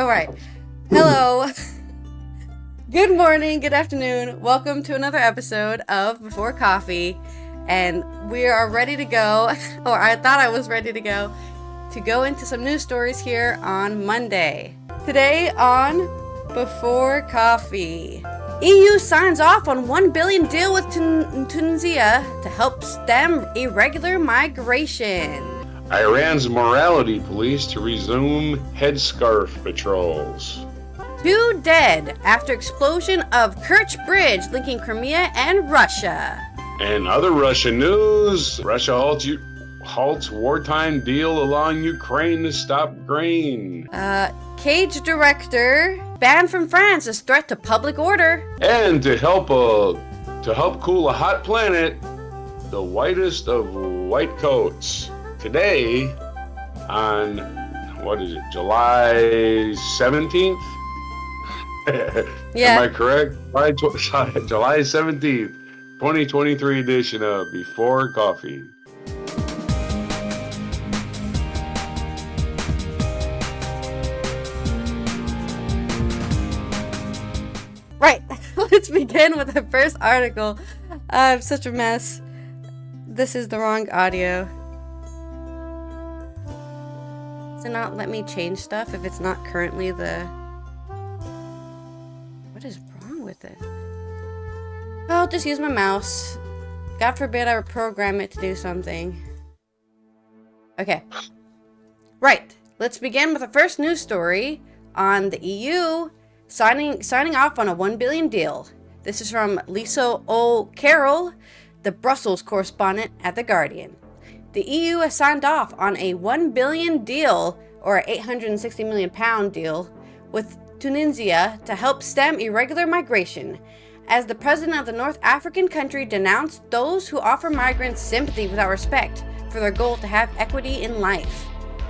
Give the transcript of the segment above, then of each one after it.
All right. Hello. Good morning, good afternoon. Welcome to another episode of Before Coffee. And we are ready to go, or I thought I was ready to go into some news stories here on Monday. Today on Before Coffee. EU signs off on $1 billion deal with Tunisia to help stem irregular migration. Iran's morality police to resume headscarf patrols. 2 dead after explosion of Kerch Bridge linking Crimea and Russia. And other Russian news, Russia halts wartime deal allowing Ukraine to stop grain. Cage director banned from France as threat to public order. And to help cool a hot planet, the whitest of white coats. Today, on, July 17th? Yeah. Am I correct? July 17th, 2023 edition of Before Coffee. Right, let's begin with the first article. I'm such a mess. This is the wrong audio. Does it not let me change stuff if it's not currently the... What is wrong with it? I'll just use my mouse. God forbid I would program it to do something. Okay. Right, let's begin with the first news story on the EU signing off on a $1 billion deal. This is from Lisa O'Carroll, the Brussels correspondent at The Guardian. The EU has signed off on a $1 billion deal, or an £860 million deal, with Tunisia to help stem irregular migration, as the president of the North African country denounced those who offer migrants sympathy without respect for their goal to have equity in life.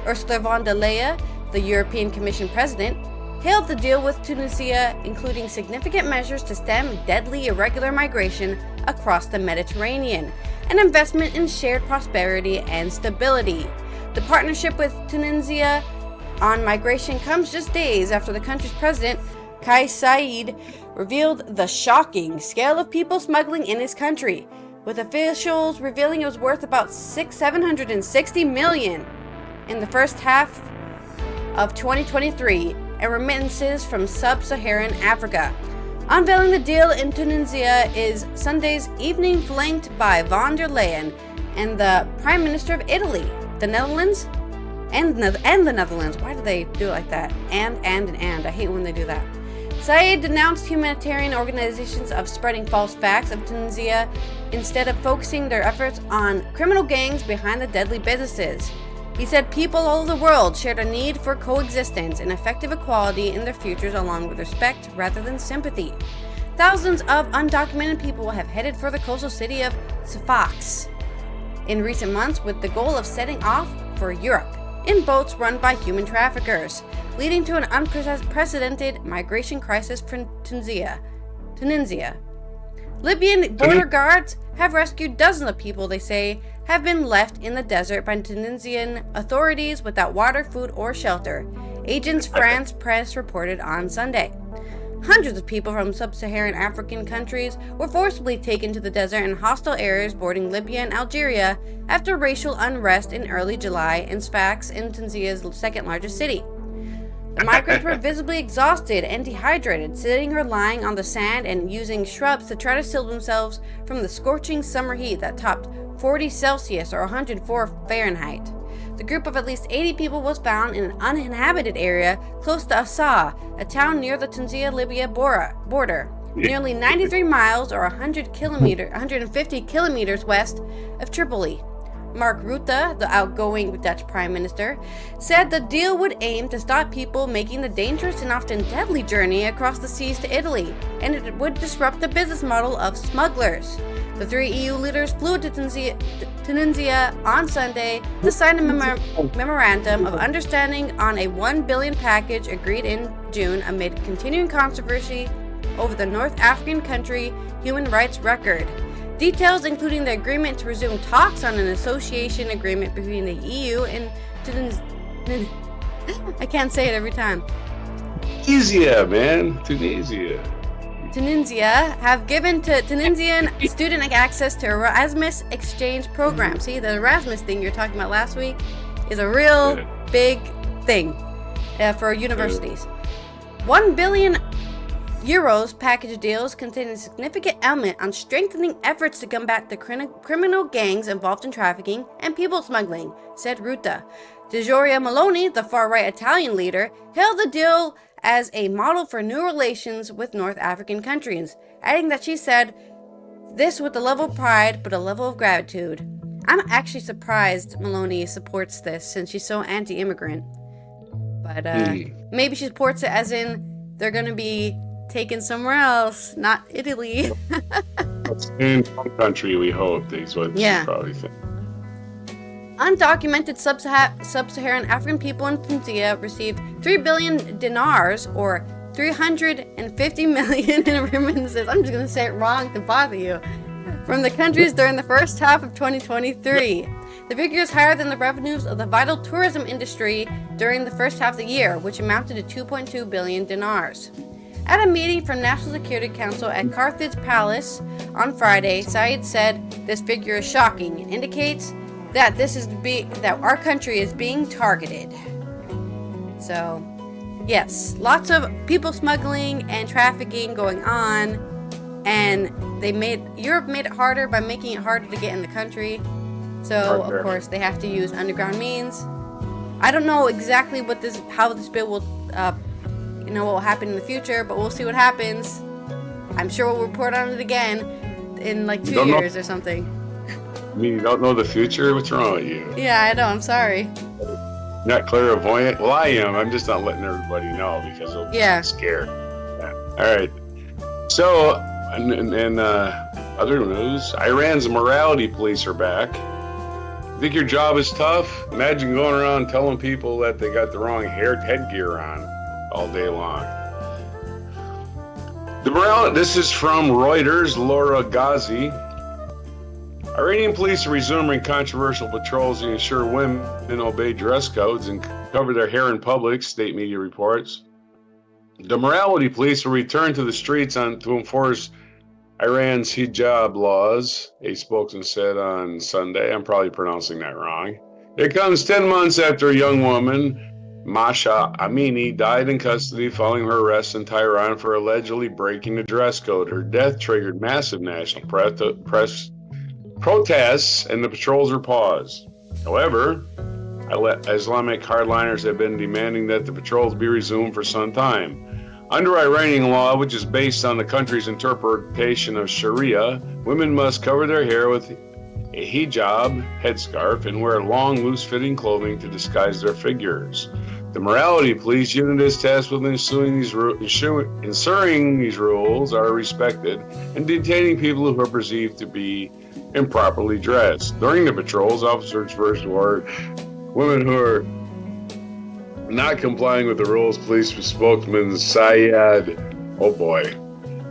Ursula von der Leyen, the European Commission president, hailed the deal with Tunisia, including significant measures to stem deadly irregular migration across the Mediterranean, an investment in shared prosperity and stability. The partnership with Tunisia on migration comes just days after the country's president, Kais Saied, revealed the shocking scale of people smuggling in his country, with officials revealing it was worth about $760 million in the first half of 2023, and remittances from sub-Saharan Africa. Unveiling the deal in Tunisia is Sunday's evening, flanked by von der Leyen and the Prime Minister of Italy, the Netherlands, and the Netherlands. Why do they do it like that? And. I hate when they do that. Said denounced humanitarian organizations of spreading false facts of Tunisia instead of focusing their efforts on criminal gangs behind the deadly businesses. He said people all over the world shared a need for coexistence and effective equality in their futures along with respect rather than sympathy. Thousands of undocumented people have headed for the coastal city of Sfax in recent months with the goal of setting off for Europe in boats run by human traffickers, leading to an unprecedented migration crisis for Tunisia. Libyan border guards have rescued dozens of people they say have been left in the desert by Tunisian authorities without water, food, or shelter, Agence France Presse reported on Sunday. Hundreds of people from sub-Saharan African countries were forcibly taken to the desert and hostile areas bordering Libya and Algeria after racial unrest in early July in Sfax, in Tunisia's second largest city. The migrants were visibly exhausted and dehydrated, sitting or lying on the sand and using shrubs to try to shield themselves from the scorching summer heat that topped 40 Celsius or 104 Fahrenheit. The group of at least 80 people was found in an uninhabited area close to Assa, a town near the Tunisia-Libya border, nearly 93 miles or 150 kilometers west of Tripoli. Mark Rutte, the outgoing Dutch Prime Minister, said the deal would aim to stop people making the dangerous and often deadly journey across the seas to Italy, and it would disrupt the business model of smugglers. The 3 EU leaders flew to Tunisia on Sunday to sign a memorandum of understanding on a $1 billion package agreed in June amid continuing controversy over the North African country human rights record. Details including the agreement to resume talks on an association agreement between the EU and Tunisia. I can't say it every time. Tunisia, man. Tunisia. Have given to Tunisian student access to Erasmus exchange program. See, the Erasmus thing you're talking about last week is a real big thing for universities. 1 billion euros package deals containing a significant element on strengthening efforts to combat the criminal gangs involved in trafficking and people smuggling, said Ruta. Giorgia Meloni, the far-right Italian leader, hailed the deal as a model for new relations with North African countries, adding that she said this with a level of pride but a level of gratitude. I'm actually surprised Meloni supports this since she's so anti-immigrant. But maybe she supports it as in they're going to be taken somewhere else, not Italy. In some country, we hope, is what she probably thinks. Undocumented sub-Saharan African people in Tunisia received 3 billion dinars, or 350 million in remittances. I'm just going to say it wrong to bother you. From the countries during the first half of 2023. The figure is higher than the revenues of the vital tourism industry during the first half of the year, which amounted to 2.2 billion dinars. At a meeting for National Security Council at Carthage Palace on Friday, Said said this figure is shocking and indicates that that our country is being targeted. So, yes, lots of people smuggling and trafficking going on, and Europe made it harder by making it harder to get in the country. So, of course, they have to use underground means. I don't know exactly how this bill will, what will happen in the future, but we'll see what happens. I'm sure we'll report on it again in like 2 years or something. I mean, you don't know the future? What's wrong with you? Yeah, I know. I'm sorry. Not clairvoyant? Well, I am. I'm just not letting everybody know because they'll be scared. Yeah. All right. So, in other news, Iran's morality police are back. Think your job is tough? Imagine going around telling people that they got the wrong headgear on all day long. This is from Reuters, Laura Ghazi. Iranian police are resuming controversial patrols to ensure women obey dress codes and cover their hair in public, state media reports. The morality police will return to the streets to enforce Iran's hijab laws, a spokesman said on Sunday. I'm probably pronouncing that wrong. It comes 10 months after a young woman, Masha Amini, died in custody following her arrest in Tehran for allegedly breaking the dress code. Her death triggered massive national press protests, and the patrols are paused. However, Islamic hardliners have been demanding that the patrols be resumed for some time. Under Iranian law, which is based on the country's interpretation of Sharia, women must cover their hair with a hijab, headscarf, and wear long, loose-fitting clothing to disguise their figures. The morality police unit is tasked with ensuring these rules are respected and detaining people who are perceived to be improperly dressed. During the patrols, officers first were women who are not complying with the rules. Police spokesman Syed,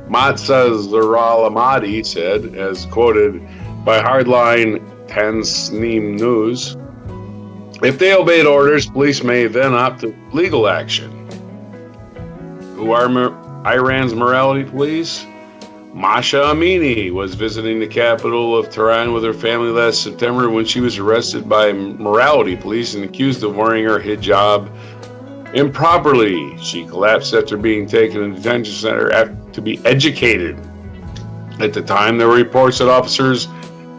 Matza Zaralamadi said, as quoted by hardline Tasnim News, if they obeyed orders, police may then opt to legal action. Who are Iran's morality police? Masha Amini was visiting the capital of Tehran with her family last September when she was arrested by morality police and accused of wearing her hijab improperly. She collapsed after being taken to the detention center to be educated. At the time, there were reports that officers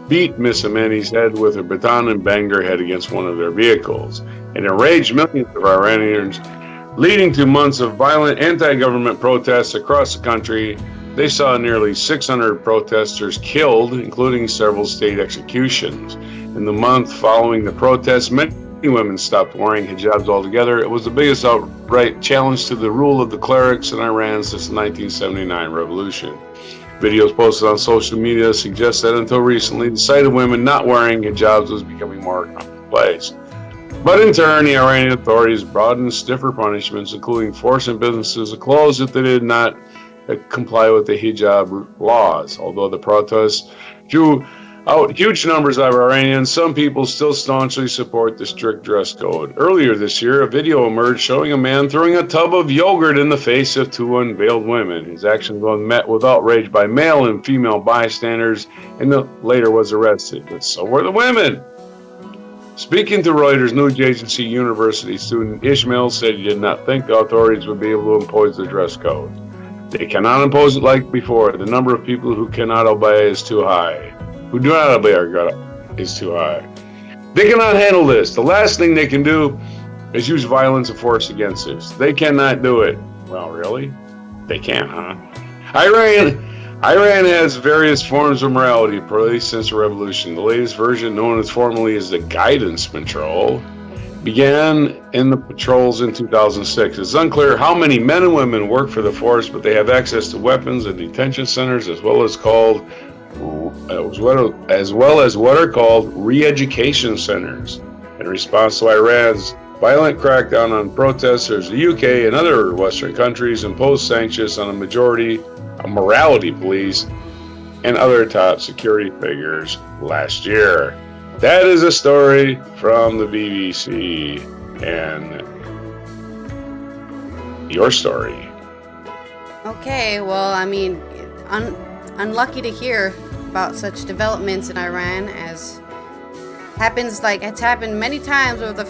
beat Miss Amini's head with a baton and banged her head against one of their vehicles, and enraged millions of Iranians, leading to months of violent anti-government protests across the country. They saw nearly 600 protesters killed, including several state executions. In the month following the protests, many women stopped wearing hijabs altogether. It was the biggest outright challenge to the rule of the clerics in Iran since the 1979 revolution. Videos posted on social media suggest that until recently, the sight of women not wearing hijabs was becoming more commonplace. But in turn, the Iranian authorities broadened stiffer punishments, including forcing businesses to close if they did not comply with the hijab laws. Although the protests drew Huge numbers of Iranians. Some people still staunchly support the strict dress code. Earlier this year, a video emerged showing a man throwing a tub of yogurt in the face of two unveiled women. His actions were met with outrage by male and female bystanders, and later was arrested. But so were the women. Speaking to Reuters news agency, university student Ishmael said he did not think the authorities would be able to impose the dress code. They cannot impose it like before. The number of people who cannot obey is too high. Who do not obey our God is too high. They cannot handle this. The last thing they can do is use violence and force against us. They cannot do it. Well, really? They can't, huh? Iran has various forms of morality police since the revolution. The latest version, known as formally as the Guidance Patrol, began in the patrols in 2006. It's unclear how many men and women work for the force, but they have access to weapons and detention centers as well as what are called re-education centers. In response to Iran's violent crackdown on protesters, the UK and other Western countries imposed sanctions on a morality police, and other top security figures last year. That is a story from the BBC, and your story. Okay, well, I mean, unlucky to hear about such developments in Iran, as it's happened many times over the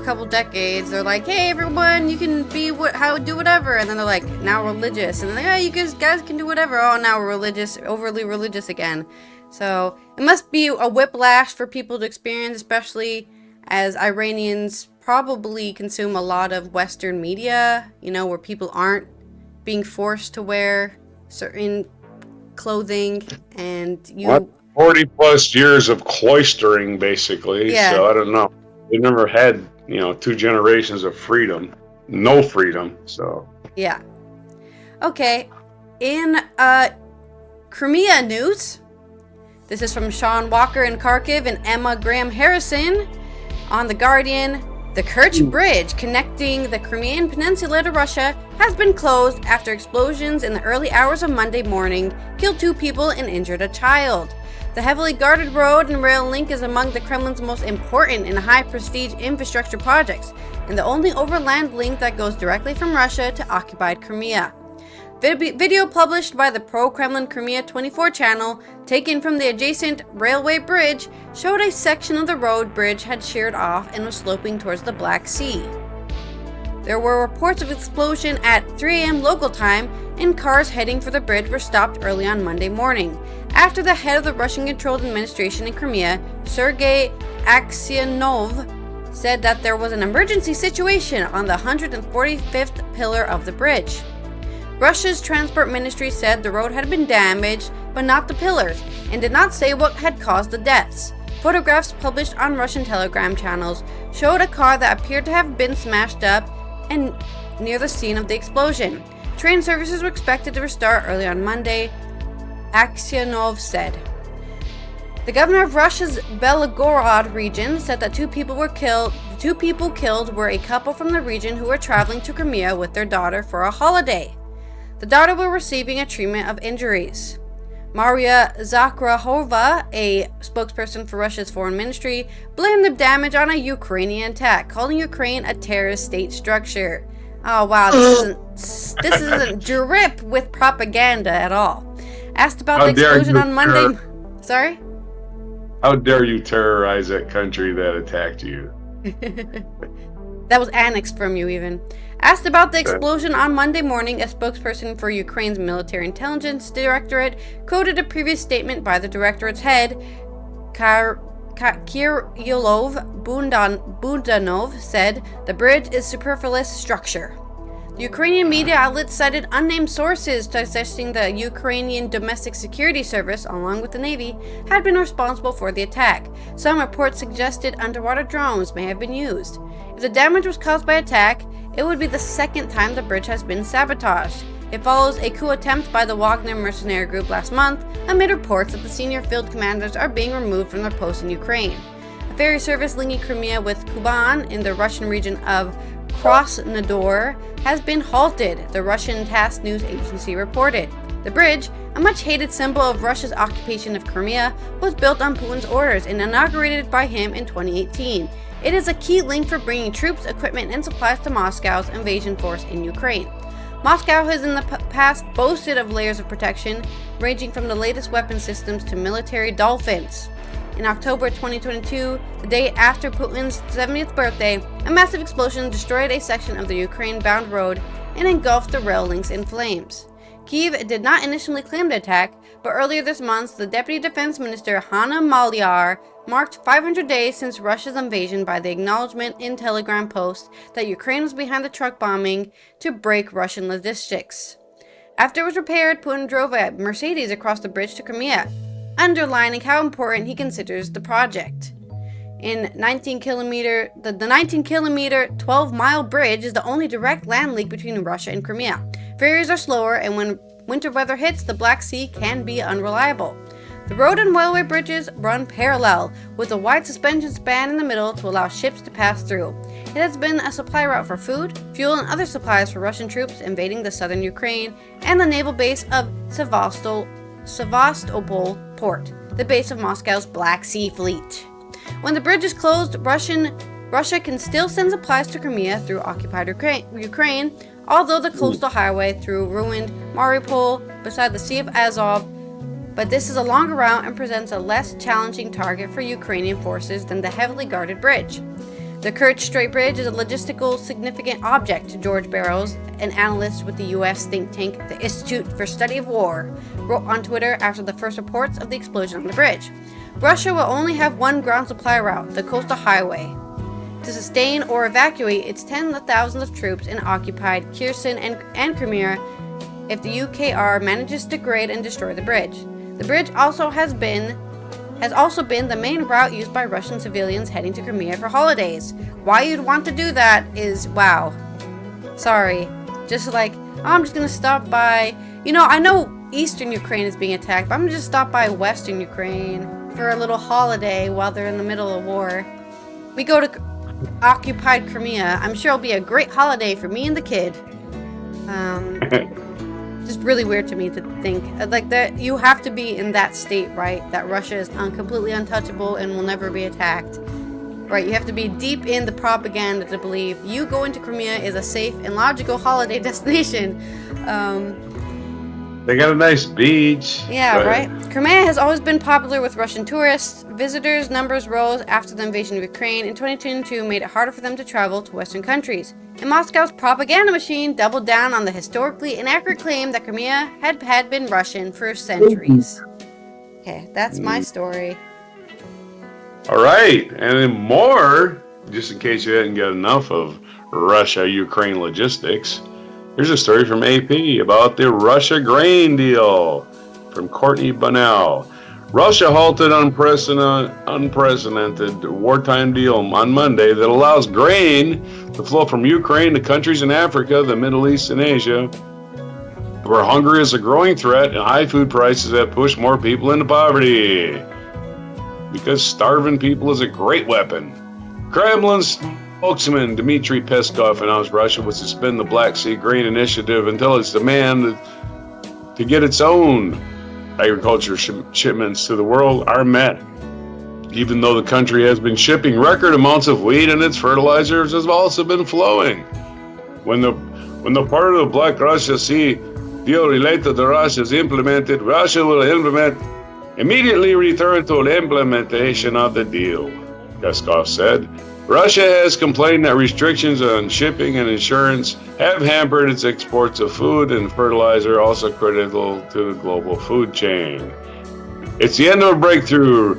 couple decades. They're like, hey, everyone, you can do whatever, and then they're like, now religious, and then they're like, you guys can do whatever. Oh, now we're religious, overly religious again. So it must be a whiplash for people to experience, especially as Iranians probably consume a lot of Western media, where people aren't being forced to wear certain clothing, and 40 plus years of cloistering, basically. Yeah. So I don't know. They never had, 2 generations of freedom. No freedom. So. Yeah. Okay. In Crimean news, this is from Sean Walker in Kharkiv and Emma Graham Harrison on The Guardian. The Kerch Bridge connecting the Crimean Peninsula to Russia has been closed after explosions in the early hours of Monday morning killed 2 people and injured a child. The heavily guarded road and rail link is among the Kremlin's most important and high-prestige infrastructure projects, and the only overland link that goes directly from Russia to occupied Crimea. Video published by the pro-Kremlin Crimea 24 channel, taken from the adjacent railway bridge, showed a section of the road bridge had sheared off and was sloping towards the Black Sea. There were reports of explosion at 3 a.m. local time, and cars heading for the bridge were stopped early on Monday morning, after the head of the Russian-controlled administration in Crimea, Sergei Aksyonov, said that there was an emergency situation on the 145th pillar of the bridge. Russia's transport ministry said the road had been damaged, but not the pillars, and did not say what had caused the deaths. Photographs published on Russian Telegram channels showed a car that appeared to have been smashed up and near the scene of the explosion. Train services were expected to restart early on Monday, Aksyonov said. The governor of Russia's Belgorod region said that 2 people were killed. The 2 people killed were a couple from the region who were traveling to Crimea with their daughter for a holiday. The daughter was receiving a treatment of injuries. Maria Zakharova, a spokesperson for Russia's foreign ministry, blamed the damage on a Ukrainian attack, calling Ukraine a terrorist state structure. Oh wow, this isn't drip with propaganda at all. Asked about the explosion on Monday. Sorry? How dare you terrorize that country that attacked you? That was annexed from you, even. Asked about the explosion on Monday morning, a spokesperson for Ukraine's military intelligence directorate quoted a previous statement by the directorate's head, Kirillov Budanov, said, "The bridge is superfluous structure." The Ukrainian media outlets cited unnamed sources suggesting the Ukrainian Domestic Security Service, along with the Navy, had been responsible for the attack. Some reports suggested underwater drones may have been used. If the damage was caused by attack, it would be the second time the bridge has been sabotaged. It follows a coup attempt by the Wagner mercenary group last month, amid reports that the senior field commanders are being removed from their posts in Ukraine. A ferry service linking Crimea with Kuban in the Russian region of Krasnodar has been halted, the Russian TASS news agency reported. The bridge, a much-hated symbol of Russia's occupation of Crimea, was built on Putin's orders and inaugurated by him in 2018. It is a key link for bringing troops, equipment, and supplies to Moscow's invasion force in Ukraine. Moscow has in the past boasted of layers of protection, ranging from the latest weapon systems to military dolphins. In October 2022, the day after Putin's 70th birthday, a massive explosion destroyed a section of the Ukraine-bound road and engulfed the rail links in flames. Kyiv did not initially claim the attack, but earlier this month, the Deputy Defense Minister Hanna Maliar marked 500 days since Russia's invasion by the acknowledgement in Telegram posts that Ukraine was behind the truck bombing to break Russian logistics. After it was repaired, Putin drove a Mercedes across the bridge to Crimea, underlining how important he considers the project. The 19-kilometer, 12-mile bridge is the only direct land link between Russia and Crimea. Ferries are slower, and when winter weather hits, the Black Sea can be unreliable. The road and railway bridges run parallel, with a wide suspension span in the middle to allow ships to pass through. It has been a supply route for food, fuel, and other supplies for Russian troops invading the southern Ukraine, and the naval base of Sevastopol port, the base of Moscow's Black Sea Fleet. When the bridge is closed, Russia can still send supplies to Crimea through occupied Ukraine, although the coastal highway through ruined Mariupol beside the Sea of Azov, but this is a longer route and presents a less challenging target for Ukrainian forces than the heavily guarded bridge. The Kerch Strait Bridge is a logistical significant object, George Barrows, an analyst with the U.S. think tank the Institute for Study of War, wrote on Twitter after the first reports of the explosion on the bridge. Russia will only have one ground supply route, the coastal highway, to sustain or evacuate its tens of thousands of troops in occupied Kherson and Crimea if the UKR manages to degrade and destroy the bridge. The bridge has also been the main route used by Russian civilians heading to Crimea for holidays. Why you'd want to do that is, wow. Sorry. Just like, oh, I'm just gonna stop by, I know eastern Ukraine is being attacked, but I'm gonna just stop by western Ukraine for a little holiday while they're in the middle of war. We go to occupied Crimea. I'm sure it'll be a great holiday for me and the kid. Just really weird to me to think like that you have to be in that state, right? That Russia is completely untouchable and will never be attacked. Right, you have to be deep in the propaganda to believe you going to Crimea is a safe and logical holiday destination. They got a nice beach. Yeah, right? Crimea has always been popular with Russian tourists. Visitors' numbers rose after the invasion of Ukraine in 2022 made it harder for them to travel to Western countries. And Moscow's propaganda machine doubled down on the historically inaccurate claim that Crimea had been Russian for centuries. Okay, that's my story. All right, and then more, just in case you hadn't got enough of Russia-Ukraine logistics, here's a story from AP about the Russia grain deal from Courtney Bunnell. Russia halted unprecedented wartime deal on Monday that allows grain to flow from Ukraine to countries in Africa, the Middle East, and Asia, where hunger is a growing threat and high food prices have pushed more people into poverty. Because starving people is a great weapon. Kremlin's spokesman Dmitry Peskov announced Russia would suspend the Black Sea Grain Initiative until its demand to get its own agriculture shipments to the world are met. Even though the country has been shipping record amounts of wheat and its fertilizers have also been flowing. When the part of the Black Russia Sea deal related to Russia is implemented, Russia will immediately return to the implementation of the deal, Peskov said. Russia has complained that restrictions on shipping and insurance have hampered its exports of food and fertilizer, also critical to the global food chain. It's the end of a breakthrough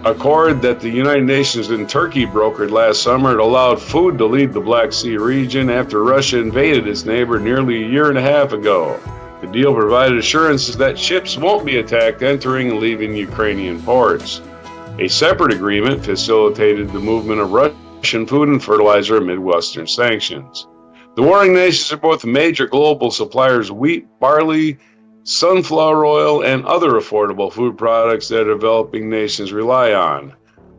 accord that the United Nations and Turkey brokered last summer. It allowed food to leave the Black Sea region after Russia invaded its neighbor nearly a year and a half ago. The deal provided assurances that ships won't be attacked entering and leaving Ukrainian ports. A separate agreement facilitated the movement of Russian food and fertilizer amid Western sanctions. The warring nations are both major global suppliers of wheat, barley, sunflower oil, and other affordable food products that developing nations rely on.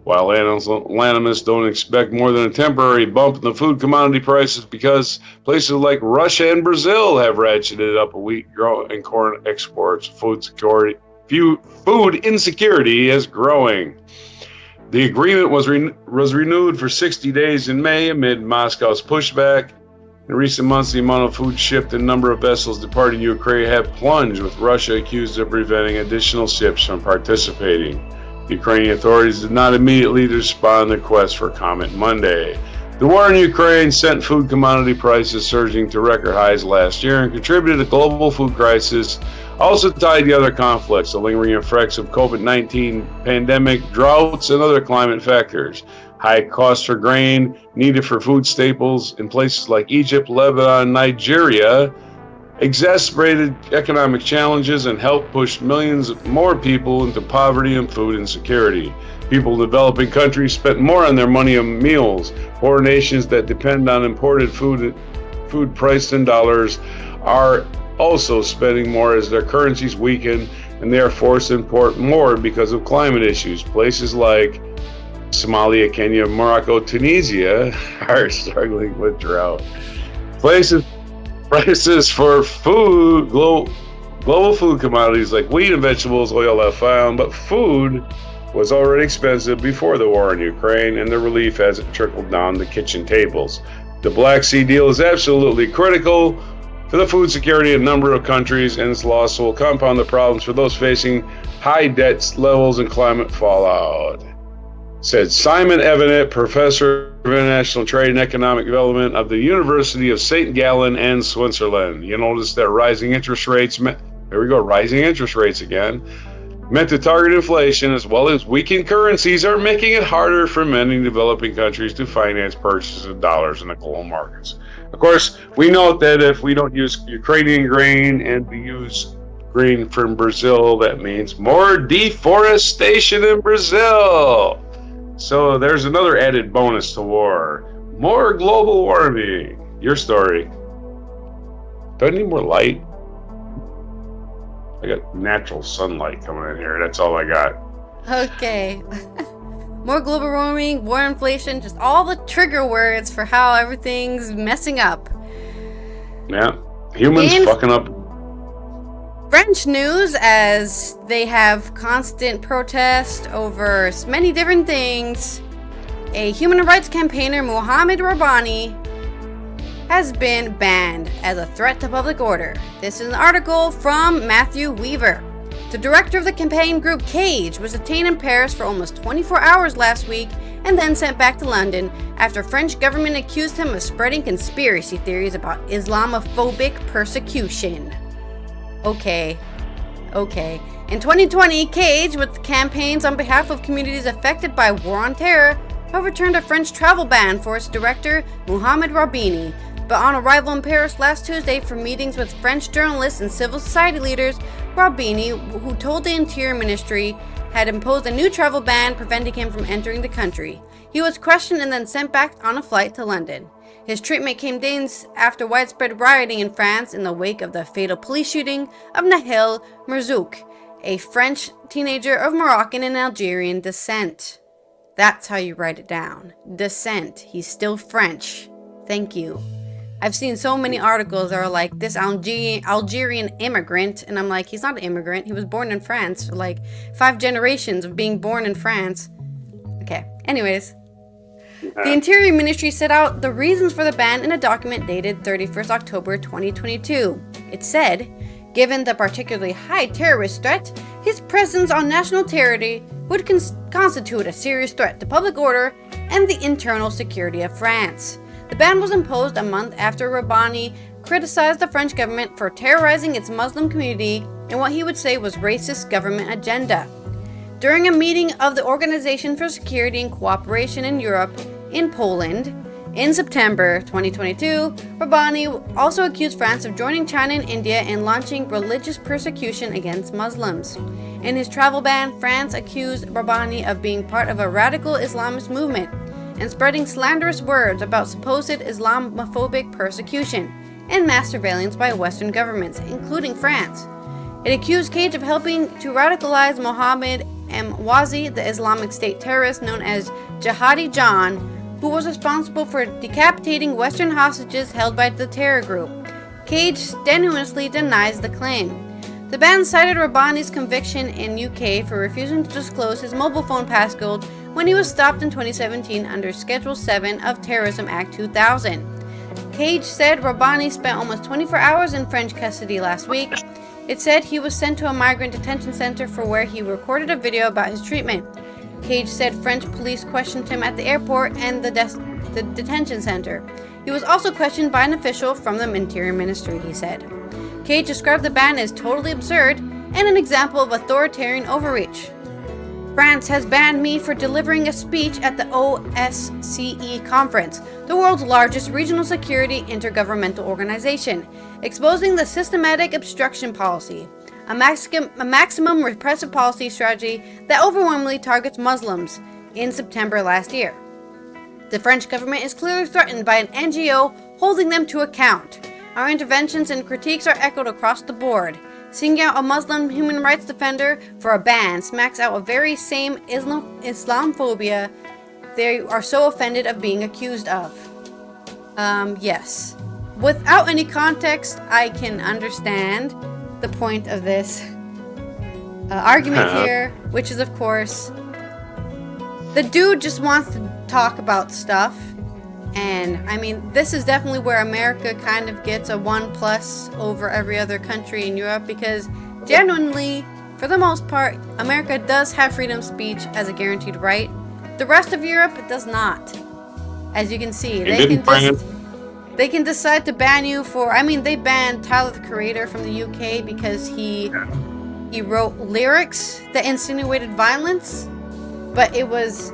While analysts don't expect more than a temporary bump in the food commodity prices because places like Russia and Brazil have ratcheted up wheat and corn exports, food insecurity is growing. The agreement was renewed for 60 days in May amid Moscow's pushback. In recent months, the amount of food shipped and number of vessels departing Ukraine have plunged, with Russia accused of preventing additional ships from participating. The Ukrainian authorities did not immediately respond to requests for comment Monday. The war in Ukraine sent food commodity prices surging to record highs last year and contributed to the global food crisis, also tied to other conflicts, the lingering effects of COVID-19 pandemic, droughts, and other climate factors. High costs for grain needed for food staples in places like Egypt, Lebanon, and Nigeria exacerbated economic challenges and helped push millions more people into poverty and food insecurity. People in developing countries spent more on their money on meals. Poor nations that depend on imported food priced in dollars are also spending more as their currencies weaken, and they are forced to import more because of climate issues. Places like Somalia, Kenya, Morocco, Tunisia are struggling with drought. Prices for food, global food commodities like wheat and vegetables, oil have fallen, but food was already expensive before the war in Ukraine, and the relief hasn't trickled down to kitchen tables. The Black Sea deal is absolutely critical for the food security of a number of countries, and its loss will compound the problems for those facing high debt levels and climate fallout, said Simon Evenet, professor of international trade and economic development of the University of St. Gallen and Switzerland. You notice that rising interest rates, rising interest rates again, meant to target inflation as well as weakened currencies are making it harder for many developing countries to finance purchases of dollars in the global markets. Of course, we note that if we don't use Ukrainian grain and we use grain from Brazil, that means more deforestation in Brazil. So there's another added bonus to war. More global warming. Your story. Do I need more light? I got natural sunlight coming in here. That's all I got. Okay. More global warming, war, inflation, just all the trigger words for how everything's messing up. Yeah. Humans fucking up. French news, as they have constant protest over many different things. A human rights campaigner, Mohamed Rabbani, has been banned as a threat to public order. This is an article from Matthew Weaver. The director of the campaign group Cage was detained in Paris for almost 24 hours last week and then sent back to London after French government accused him of spreading conspiracy theories about Islamophobic persecution. Okay. In 2020, Cage, with campaigns on behalf of communities affected by war on terror, overturned a French travel ban for its director, Mohamed Rabbani. But on arrival in Paris last Tuesday for meetings with French journalists and civil society leaders, Rabbani, who told the Interior Ministry, had imposed a new travel ban preventing him from entering the country. He was questioned and then sent back on a flight to London. His treatment came days after widespread rioting in France in the wake of the fatal police shooting of Nahel Merzouk, a French teenager of Moroccan and Algerian descent. That's how you write it down. Descent. He's still French. Thank you. I've seen so many articles that are like, this Algerian immigrant, and I'm like, he's not an immigrant. He was born in France, for like 5 generations of being born in France. Okay, anyways. The Interior Ministry set out the reasons for the ban in a document dated 31st October 2022. It said, given the particularly high terrorist threat, his presence on national territory would constitute a serious threat to public order and the internal security of France. The ban was imposed a month after Rabbani criticized the French government for terrorizing its Muslim community in what he would say was racist government agenda. During a meeting of the Organization for Security and Cooperation in Europe in Poland in September 2022, Rabbani also accused France of joining China and India in launching religious persecution against Muslims. In his travel ban, France accused Rabbani of being part of a radical Islamist movement and spreading slanderous words about supposed Islamophobic persecution and mass surveillance by Western governments, including France. It accused Cage of helping to radicalize Mohammed Mwazi, the Islamic State terrorist known as Jihadi John, who was responsible for decapitating Western hostages held by the terror group. Cage strenuously denies the claim. The band cited Rabbani's conviction in UK for refusing to disclose his mobile phone passcode when he was stopped in 2017 under Schedule 7 of Terrorism Act 2000. Cage said Rabbani spent almost 24 hours in French custody last week. It said he was sent to a migrant detention center for where he recorded a video about his treatment. Cage said French police questioned him at the airport and the detention center. He was also questioned by an official from the Interior Ministry, he said. Cage described the ban as totally absurd and an example of authoritarian overreach. France has banned me for delivering a speech at the OSCE conference, the world's largest regional security intergovernmental organization, exposing the systematic obstruction policy, a maximum repressive policy strategy that overwhelmingly targets Muslims, in September last year. The French government is clearly threatened by an NGO holding them to account. Our interventions and critiques are echoed across the board. Singing out a Muslim human rights defender for a ban smacks out a very same Islamophobia they are so offended of being accused of. Yes. Without any context, I can understand the point of this argument here, which is, of course, the dude just wants to talk about stuff. And, I mean, this is definitely where America kind of gets a 1+ over every other country in Europe, because genuinely, for the most part, America does have freedom of speech as a guaranteed right. The rest of Europe does not. As you can see, they can decide to ban you for, I mean, they banned Tyler, the Creator, from the UK because he wrote lyrics that insinuated violence, but it was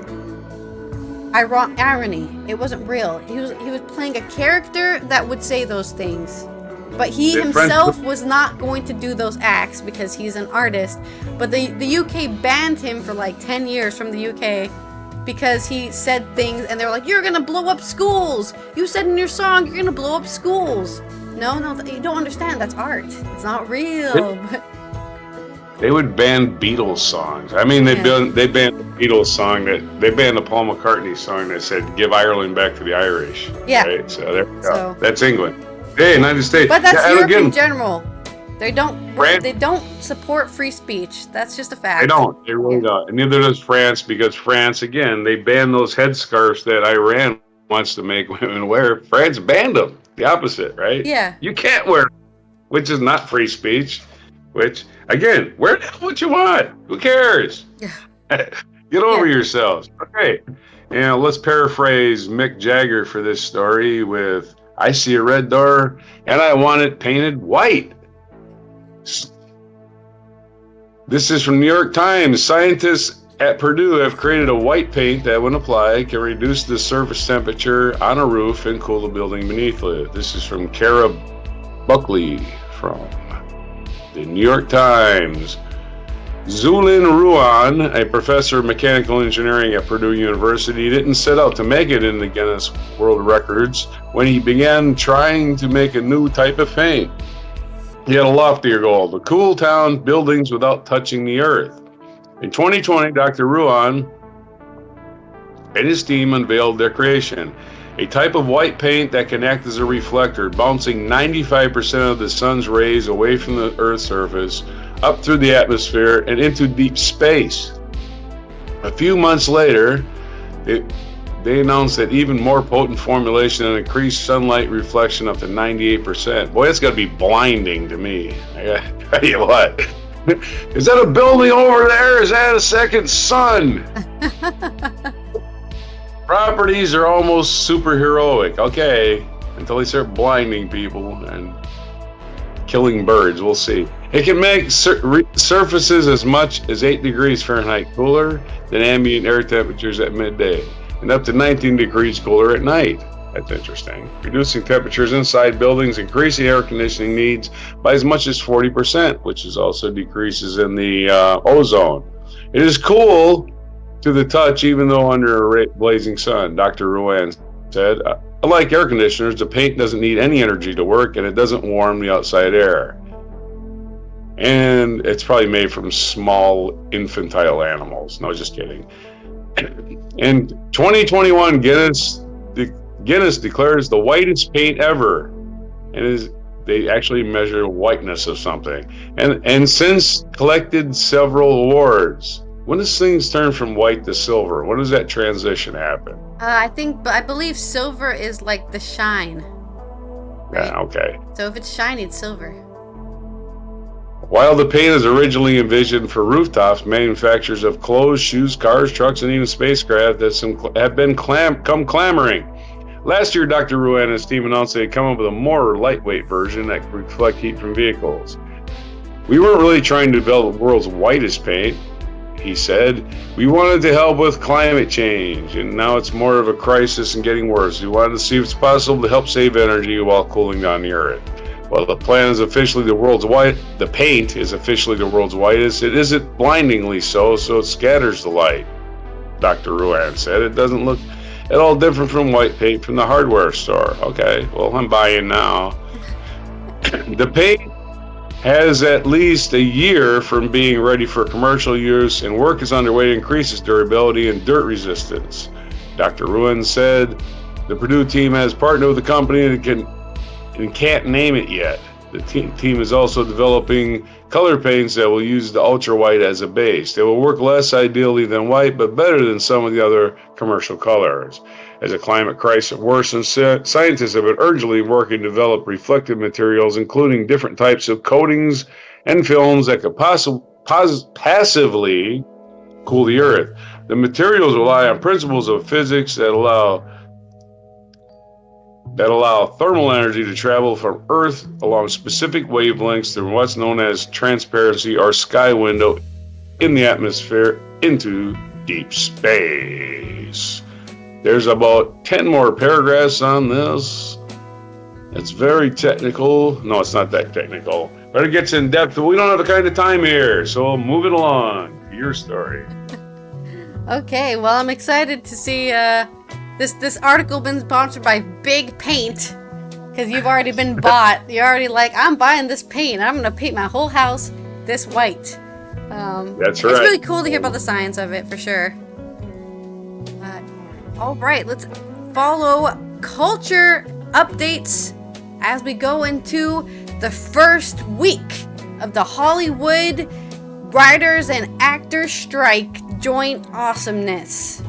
irony. It wasn't real. He was playing a character that would say those things, but he himself was not going to do those acts because he's an artist. But the UK banned him for like 10 years from the UK because he said things, and they were like, "You're gonna blow up schools. You said in your song you're gonna blow up schools." No, you don't understand. That's art. It's not real. They would ban Beatles songs. I mean, they banned the Beatles song they banned the Paul McCartney song that said "Give Ireland back to the Irish." Yeah. Right? So there we go. That's England. Hey, United States. But that's Europe in general. They don't support free speech. That's just a fact. They don't. They really don't. And neither does France, because France, again, they banned those headscarves that Iran wants to make women wear. France banned them. The opposite, right? Yeah. You can't wear, which is not free speech. Which, again, wear what you want. Who cares? Yeah. Get over yourselves. Okay. And let's paraphrase Mick Jagger for this story with, "I see a red door and I want it painted white." This is from New York Times. Scientists at Purdue have created a white paint that, when applied, can reduce the surface temperature on a roof and cool the building beneath it. This is from Kara Buckley from the New York Times. Zulin Ruan, a professor of mechanical engineering at Purdue University, didn't set out to make it in the Guinness World Records when he began trying to make a new type of paint. He had a loftier goal: to cool town buildings without touching the earth. In 2020, Dr. Ruan and his team unveiled their creation, a type of white paint that can act as a reflector, bouncing 95% of the sun's rays away from the Earth's surface, up through the atmosphere, and into deep space. A few months later, they announced that even more potent formulation and increased sunlight reflection up to 98%. Boy, that's got to be blinding to me. I got to tell you what. Is that a building over there? Is that a second sun? Properties are almost superheroic. Okay, until they start blinding people and killing birds. We'll see. It can make surfaces as much as 8 degrees Fahrenheit cooler than ambient air temperatures at midday, and up to 19 degrees cooler at night. That's interesting. Reducing temperatures inside buildings, increasing air conditioning needs by as much as 40%, which is also decreases in the ozone. It is cool to the touch, even though under a blazing sun, Dr. Ruan said. Unlike air conditioners, the paint doesn't need any energy to work, and it doesn't warm the outside air. and it's probably made from small infantile animals. No, just kidding. In 2021, Guinness declares the whitest paint ever, and they actually measure whiteness of something, and since collected several awards. When does things turn from white to silver? When does that transition happen? I believe silver is like the shine. Right? Yeah, okay. So if it's shiny, it's silver. While the paint is originally envisioned for rooftops, manufacturers of clothes, shoes, cars, trucks, and even spacecraft have been clamoring. Last year, Dr. Ruan and his team announced they had come up with a more lightweight version that could reflect heat from vehicles. We weren't really trying to develop the world's whitest paint, he said. We wanted to help with climate change, and now it's more of a crisis and getting worse. We wanted to see if it's possible to help save energy while cooling down the earth. Well, the paint is officially the world's whitest. It isn't blindingly so it scatters the light, Dr. Ruan said. It doesn't look at all different from white paint from the hardware store. Okay, well, I'm buying now. The paint has at least a year from being ready for commercial use, and work is underway to increase its durability and dirt resistance. Dr. Ruan said the Purdue team has partnered with a company that can't name it yet. The team is also developing color paints that will use the ultra white as a base. They will work less ideally than white, but better than some of the other commercial colors. As the climate crisis worsens, scientists have been urgently working to develop reflective materials, including different types of coatings and films that could passively cool the earth. The materials rely on principles of physics that allow thermal energy to travel from Earth along specific wavelengths through what's known as transparency or sky window in the atmosphere into deep space. There's about 10 more paragraphs on this. It's very technical. No, it's not that technical, but it gets in depth. We don't have the kind of time here, so move it along to your story. Okay, well, I'm excited to see this article been sponsored by Big Paint, because you've already been bought. You're already like, I'm buying this paint. I'm gonna paint my whole house this white. That's right. It's really cool to hear about the science of it, for sure. All right, let's follow culture updates as we go into the first week of the Hollywood writers and actors strike joint awesomeness.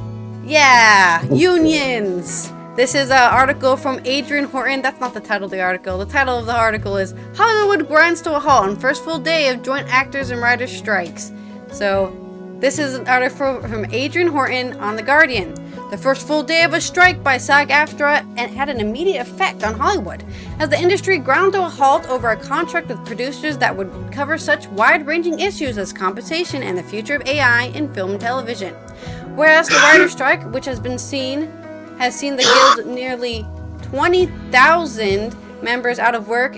Yeah, unions. This is an article from Adrian Horton. That's not the title of the article. The title of the article is Hollywood Grinds to a Halt on First Full Day of Joint Actors and Writers Strikes. So, this is an article from Adrian Horton on The Guardian. The first full day of a strike by SAG-AFTRA had an immediate effect on Hollywood, as the industry ground to a halt over a contract with producers that would cover such wide-ranging issues as compensation and the future of AI in film and television. Whereas the writer's strike, which has seen the guild nearly 20,000 members out of work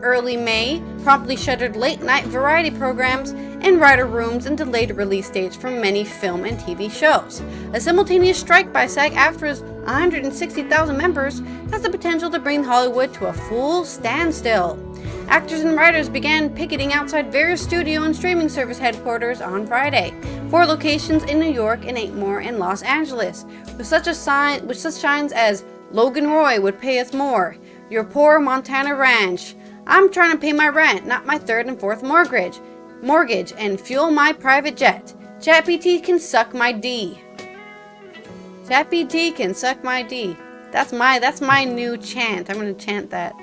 early May, promptly shuttered late-night variety programs and writer rooms and delayed release dates for many film and TV shows. A simultaneous strike by SAG-AFTRA's 160,000 members has the potential to bring Hollywood to a full standstill. Actors and writers began picketing outside various studio and streaming service headquarters on Friday, 4 locations in New York and 8 more in Los Angeles, with such signs as "Logan Roy would pay us more," "Your poor Montana ranch," "I'm trying to pay my rent, not my 3rd and 4th mortgage, and fuel my private jet. ChatGPT can suck my D." ChatGPT can suck my D. That's my new chant. I'm gonna chant that.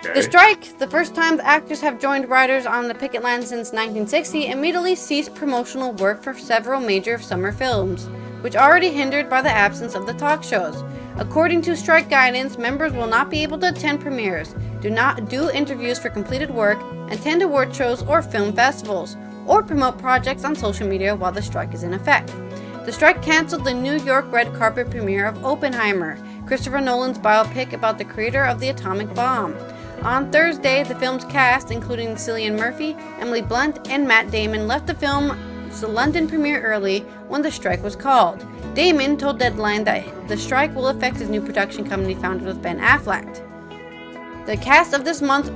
Okay. The strike, the first time the actors have joined writers on the picket line since 1960, immediately ceased promotional work for several major summer films, which already hindered by the absence of the talk shows. According to strike guidance, members will not be able to attend premieres, do not do interviews for completed work, attend award shows or film festivals, or promote projects on social media while the strike is in effect. The strike canceled the New York red carpet premiere of Oppenheimer, Christopher Nolan's biopic about the creator of the atomic bomb. On Thursday, the film's cast, including Cillian Murphy, Emily Blunt, and Matt Damon, left the film's London premiere early when the strike was called. Damon told Deadline that the strike will affect his new production company founded with Ben Affleck. The cast of this month's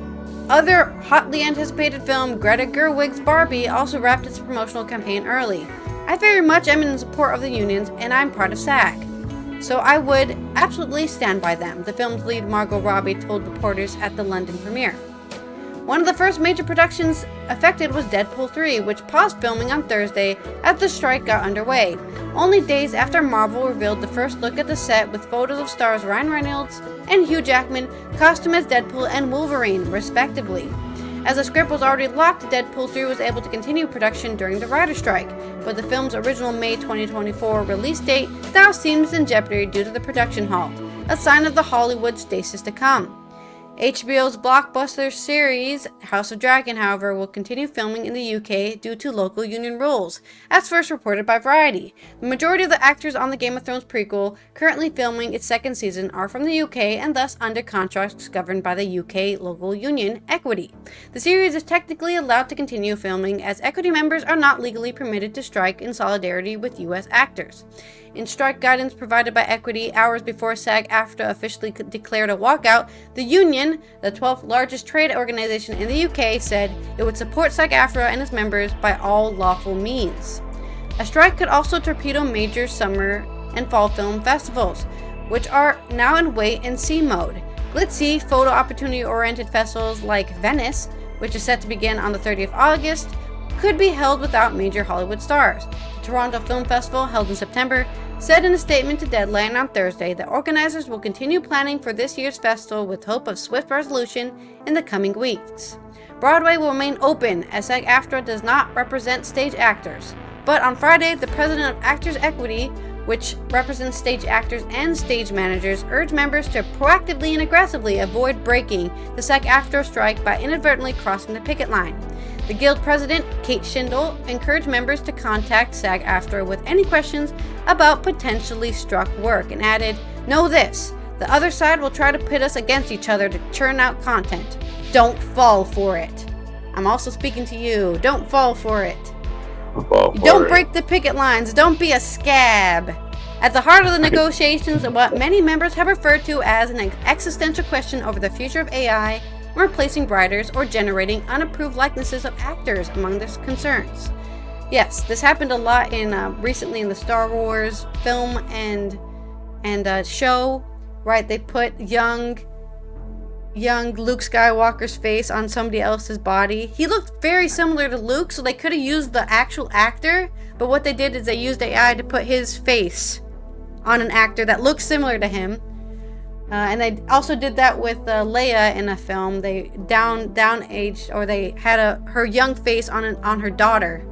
Other hotly anticipated film, Greta Gerwig's Barbie, also wrapped its promotional campaign early. I very much am in support of the unions, and I'm part of SAG. So I would absolutely stand by them, the film's lead Margot Robbie told reporters at the London premiere. One of the first major productions affected was Deadpool 3, which paused filming on Thursday as the strike got underway, only days after Marvel revealed the first look at the set with photos of stars Ryan Reynolds and Hugh Jackman costumed as Deadpool and Wolverine, respectively. As the script was already locked, Deadpool 3 was able to continue production during the writer's strike, but the film's original May 2024 release date now seems in jeopardy due to the production halt, a sign of the Hollywood stasis to come. HBO's blockbuster series House of Dragon, however, will continue filming in the UK due to local union rules, as first reported by Variety. The majority of the actors on the Game of Thrones prequel currently filming its second season are from the UK and thus under contracts governed by the UK local union Equity. The series is technically allowed to continue filming as Equity members are not legally permitted to strike in solidarity with US actors. In strike guidance provided by Equity hours before SAG-AFTRA officially declared a walkout, the union, the 12th largest trade organization in the UK, said it would support SAG-AFTRA and its members by all lawful means. A strike could also torpedo major summer and fall film festivals, which are now in wait-and-see mode. Glitzy, photo opportunity-oriented festivals like Venice, which is set to begin on the 30th of August, could be held without major Hollywood stars. The Toronto Film Festival, held in September, said in a statement to Deadline on Thursday that organizers will continue planning for this year's festival with hope of swift resolution in the coming weeks. Broadway will remain open as SAG-AFTRA does not represent stage actors. But on Friday, the president of Actors Equity, which represents stage actors and stage managers, urged members to proactively and aggressively avoid breaking the SAG-AFTRA strike by inadvertently crossing the picket line. The Guild president, Kate Schindel, encouraged members to contact SAG-AFTRA with any questions about potentially struck work and added, "Know this, the other side will try to pit us against each other to churn out content. Don't fall for it." I'm also speaking to you. Don't fall for it. Don't break the picket lines. Don't be a scab. At the heart of the negotiations are what many members have referred to as an existential question over the future of AI, replacing writers or generating unapproved likenesses of actors among their concerns. Yes, this happened a lot in recently in the Star Wars film and show, right? They put young Luke Skywalker's face on somebody else's body. He looked very similar to Luke, so they could have used the actual actor, but what they did is they used AI to put his face on an actor that looks similar to him. And they also did that with Leia in a film. They down-aged, or they had her young face on her daughter,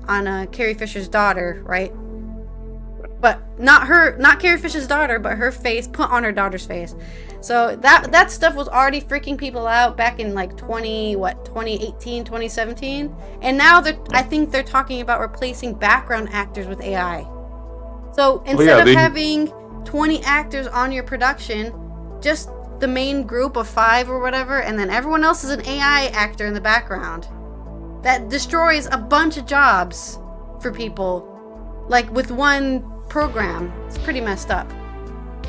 on Carrie Fisher's daughter, right? But not Carrie Fisher's daughter, but her face put on her daughter's face. So that stuff was already freaking people out back in like 2018, 2017, and now I think they're talking about replacing background actors with AI. So instead of having 20 actors on your production, just the main group of 5 or whatever, and then everyone else is an AI actor in the background. That destroys a bunch of jobs for people, like with one program. It's pretty messed up.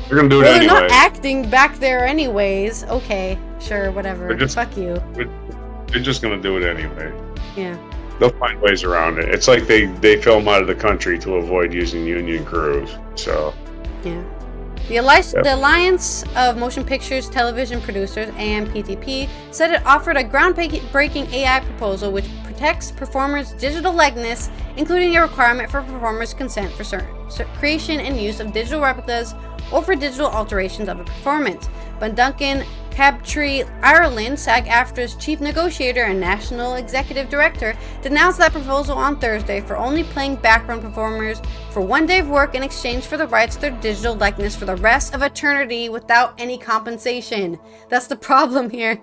They're gonna do it anyway. They're not acting back there anyways. Okay, sure, whatever. Fuck you. They're just gonna do it anyway. Yeah. They'll find ways around it. It's like they film out of the country to avoid using union crews. So. Yeah. The Alliance of Motion Pictures Television Producers, AMPTP, said it offered a groundbreaking AI proposal which protects performers' digital likeness, including a requirement for performers' consent for certain creation and use of digital replicas or for digital alterations of a performance. But Duncan Crabtree Ireland, SAG-AFTRA's chief negotiator and national executive director, denounced that proposal on Thursday for only playing background performers for one day of work in exchange for the rights to their digital likeness for the rest of eternity without any compensation. That's the problem here.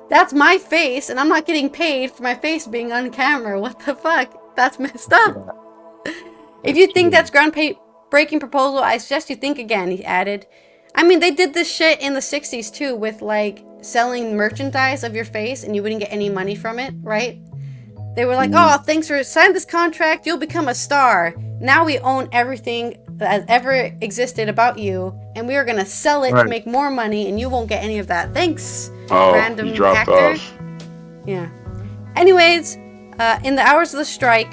That's my face, and I'm not getting paid for my face being on camera. What the fuck? That's messed up. If you think that's groundbreaking proposal, I suggest you think again, he added. I mean, they did this shit in the 60s too, with like selling merchandise of your face and you wouldn't get any money from it, right? They were like, oh, thanks for signing this contract, you'll become a star. Now we own everything has ever existed about you, and we are gonna sell it to Right. make more money, and you won't get any of that. Thanks, Oh, random you dropped actor. off. Yeah. Anyways, in the hours of the strike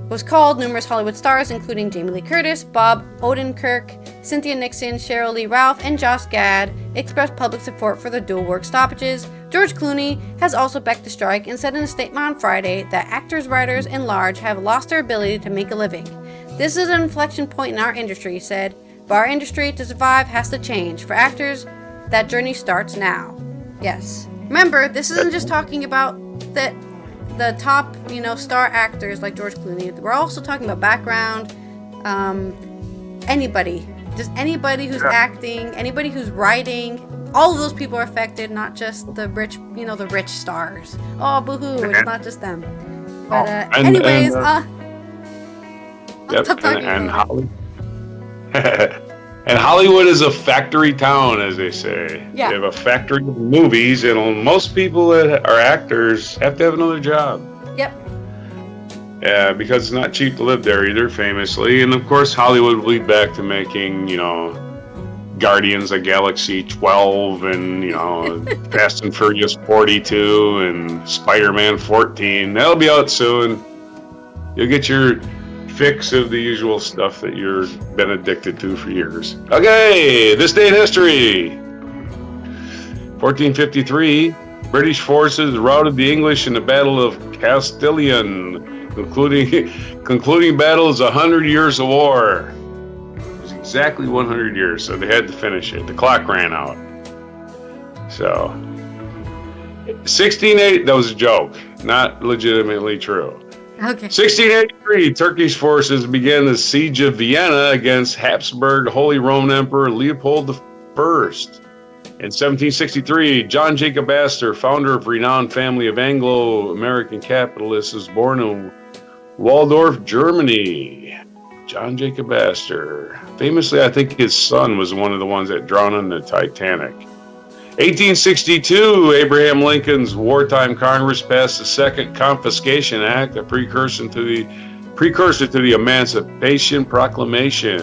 was called, numerous Hollywood stars, including Jamie Lee Curtis, Bob Odenkirk, Cynthia Nixon, Cheryl Lee Ralph, and Josh Gad, expressed public support for the dual work stoppages. George Clooney has also backed the strike and said in a statement on Friday that actors, writers, and large have lost their ability to make a living. This is an inflection point in our industry, he said. But our industry to survive has to change. For actors, that journey starts now. Yes. Remember, this isn't just talking about the top, star actors like George Clooney. We're also talking about background, anybody. Just anybody who's acting, anybody who's writing. All of those people are affected, not just the rich, the rich stars. Oh, boo-hoo, it's not just them. But anyways, Yep, and Hollywood is a factory town, as they say. Yeah. They have a factory of movies, and most people that are actors have to have another job. Yep. Yeah, because it's not cheap to live there either, famously. And of course, Hollywood will lead back to making, Guardians of Galaxy 12 and, Fast and Furious 42 and Spider-Man 14. That'll be out soon. You'll get your fix of the usual stuff that you've been addicted to for years. Okay, this day in history. 1453, British forces routed the English in the Battle of Castilian, concluding battle is 100 years of war. It was exactly 100 years, so they had to finish it. The clock ran out. So, 1680, that was a joke, not legitimately true. Okay. 1683, Turkish forces began the siege of Vienna against Habsburg Holy Roman Emperor Leopold I. In 1763, John Jacob Astor, founder of renowned family of Anglo-American capitalists, was born in Waldorf, Germany. John Jacob Astor. Famously, I think his son was one of the ones that drowned in the Titanic. 1862, Abraham Lincoln's wartime Congress passed the Second Confiscation Act, a precursor to the Emancipation Proclamation.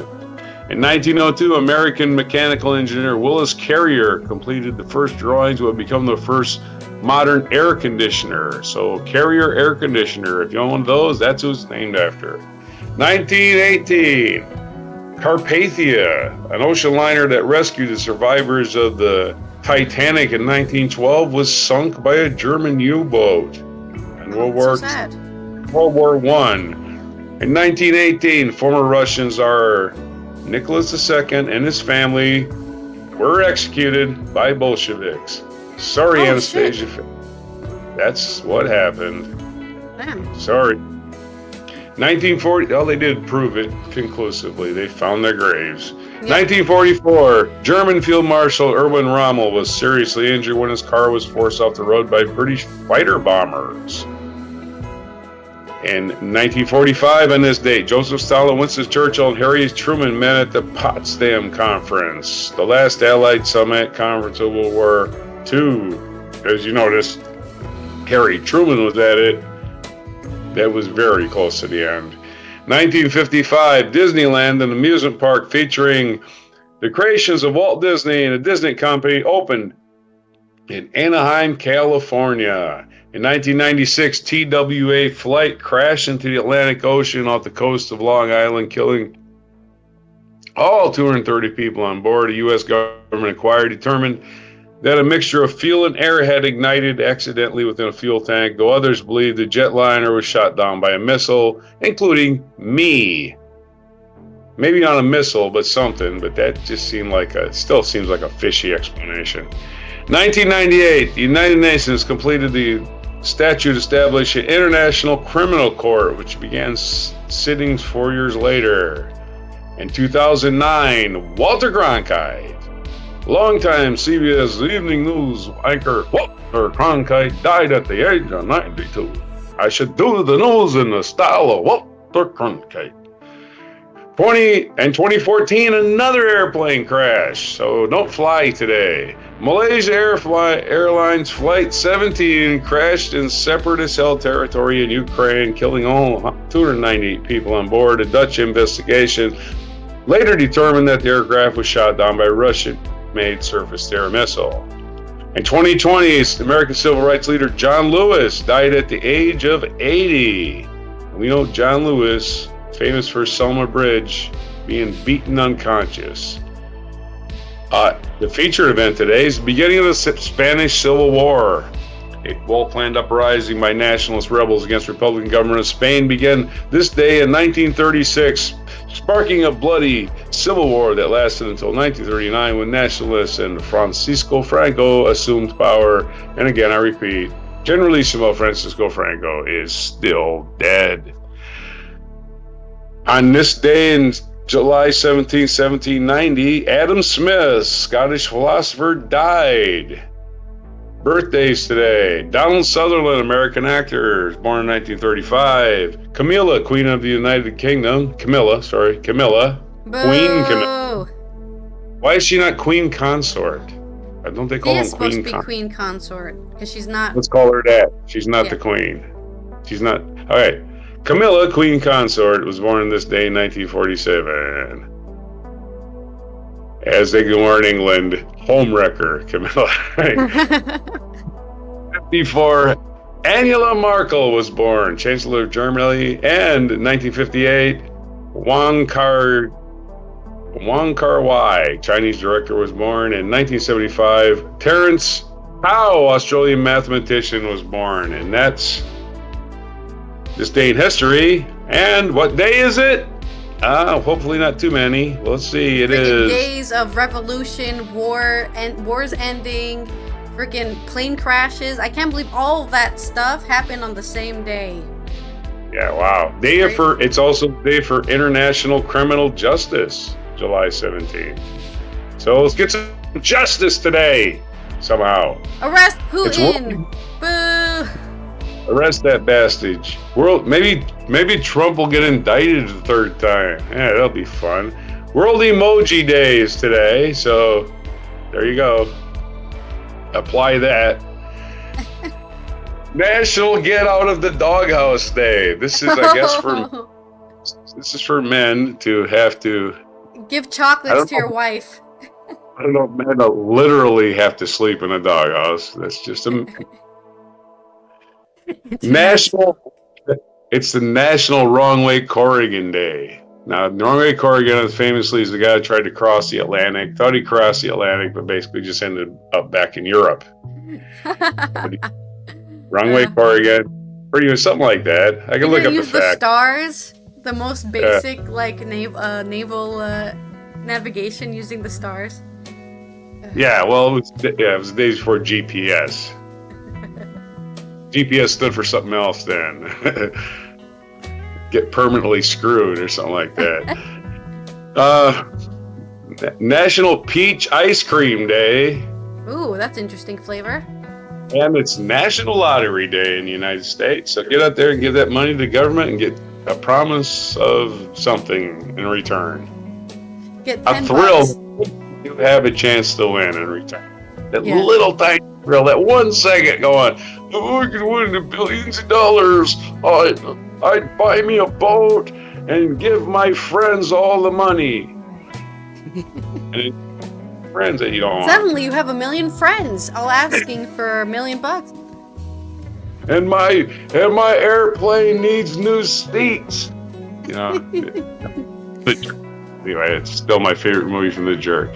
In 1902, American mechanical engineer Willis Carrier completed the first drawings of what would become the first modern air conditioner. So Carrier air conditioner, if you want one of those, that's who it's named after. 1918, Carpathia, an ocean liner that rescued the survivors of the Titanic in 1912, was sunk by a German U-boat in World War I. In 1918, former Russian Tsar Nicholas II and his family were executed by Bolsheviks. Sorry, Anastasia. Shit. That's what happened. Damn. Sorry. 1940, they did prove it conclusively. They found their graves. Yeah. 1944, German Field Marshal Erwin Rommel was seriously injured when his car was forced off the road by British fighter bombers. In 1945, on this date, Joseph Stalin, Winston Churchill, and Harry Truman met at the Potsdam Conference, the last Allied summit conference of World War II. As you noticed, Harry Truman was at it. That was very close to the end. 1955, Disneyland, an amusement park featuring the creations of Walt Disney and the Disney Company, opened in Anaheim, California. In 1996, TWA flight crashed into the Atlantic Ocean off the coast of Long Island, killing all 230 people on board. A U.S. government inquiry determined that a mixture of fuel and air had ignited accidentally within a fuel tank, though others believe the jetliner was shot down by a missile, including me. Maybe not a missile, but something, but that just still seems like a fishy explanation. 1998, the United Nations completed the statute establishing an International Criminal Court, which began sittings 4 years later. In 2009, Walter Cronkite, longtime CBS Evening News anchor Walter Cronkite, died at the age of 92. I should do the news in the style of Walter Cronkite. 2014, another airplane crash, so don't fly today. Malaysia Airlines Flight 17 crashed in separatist-held territory in Ukraine, killing all 298 people on board. A Dutch investigation later determined that the aircraft was shot down by a Russian-made surface-to-air missile. In 2020, American civil rights leader John Lewis died at the age of 80. We know John Lewis, famous for Selma Bridge, being beaten unconscious. The featured event today is the beginning of the Spanish Civil War. A well-planned uprising by nationalist rebels against Republican government of Spain began this day in 1936, sparking a bloody civil war that lasted until 1939 when nationalists and Francisco Franco assumed power. And again, I repeat, Generalissimo Francisco Franco is still dead. On this day in July 17, 1790, Adam Smith, Scottish philosopher, died. Birthdays today: Donald Sutherland, American actor, born in 1935. Camilla, Queen of the United Kingdom. Camilla. Boo. Queen Camilla. Why is she not Queen Consort? Don't they call She them is supposed Queen to be Queen Consort, because she's not... Let's call her that. She's not the Queen. She's not... All right. Camilla, Queen Consort, was born this day in 1947. As they go in England, homewrecker, Camilla. 54, Angela Merkel was born, Chancellor of Germany, and in 1958, Wang Kar-wai, Chinese director, was born. In 1975, Terence Tao, Australian mathematician, was born. And that's this day in history. And what day is it? Hopefully not too many. Let's see. It is days of revolution, war, and wars ending, freaking plane crashes. I can't believe all of that stuff happened on the same day. Yeah, wow. It's also day for International Criminal Justice, July 17th. So let's get some justice today, somehow. Arrest Putin! Boo! Arrest that bastard. Maybe Trump will get indicted the third time. Yeah, that'll be fun. World Emoji Day is today, so there you go. Apply that. National Get Out of the Doghouse Day. This is, I guess, for men to have to give chocolates to your wife. I don't know, men literally have to sleep in a doghouse. That's just a It's the National Wrong Way Corrigan Day. Now, Wrong Way Corrigan famously is the guy who tried to cross the Atlantic. Thought he crossed the Atlantic, but basically just ended up back in Europe. Wrong Way Corrigan, or even something like that. I can look up the use fact. The stars, the most basic naval navigation using the stars. Yeah, well, it was the days before GPS. GPS stood for something else then. Get permanently screwed or something like that. National Peach Ice Cream Day. Ooh, that's interesting flavor. And it's National Lottery Day in the United States. So get out there and give that money to the government and get a promise of something in return. Get a thrill. You have a chance to win in return. That little tiny thrill, that 1 second going, oh, I could win the billions of dollars. I'd buy me a boat and give my friends all the money. And friends that you don't want. Suddenly you have 1 million friends all asking for $1 million. And my airplane needs new seats. You know. Anyway, it's still my favorite movie from The Jerk.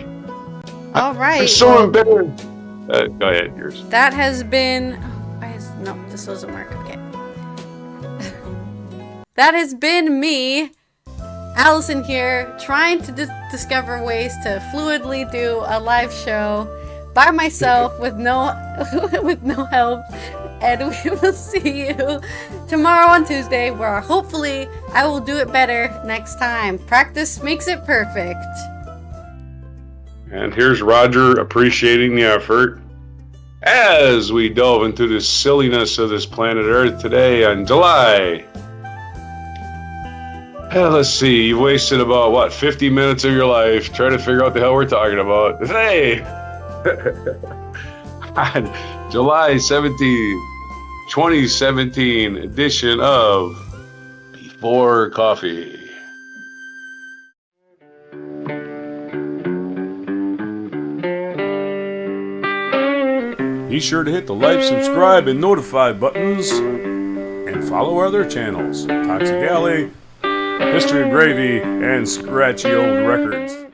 All right. I'm so embarrassed. Go ahead, yours. That has been. No, this doesn't work. Okay. That has been me, Allison here, trying to discover ways to fluidly do a live show by myself with no help. And we will see you tomorrow on Tuesday, where hopefully I will do it better next time. Practice makes it perfect. And here's Roger appreciating the effort as we delve into the silliness of this planet Earth today on July. Let's see, you've wasted about, 50 minutes of your life trying to figure out the hell we're talking about. Hey! On July 17th, 2017 edition of Before Coffee. Be sure to hit the like, subscribe, and notify buttons, and follow our other channels, Toxic Alley, History of Gravy, and Scratchy Old Records.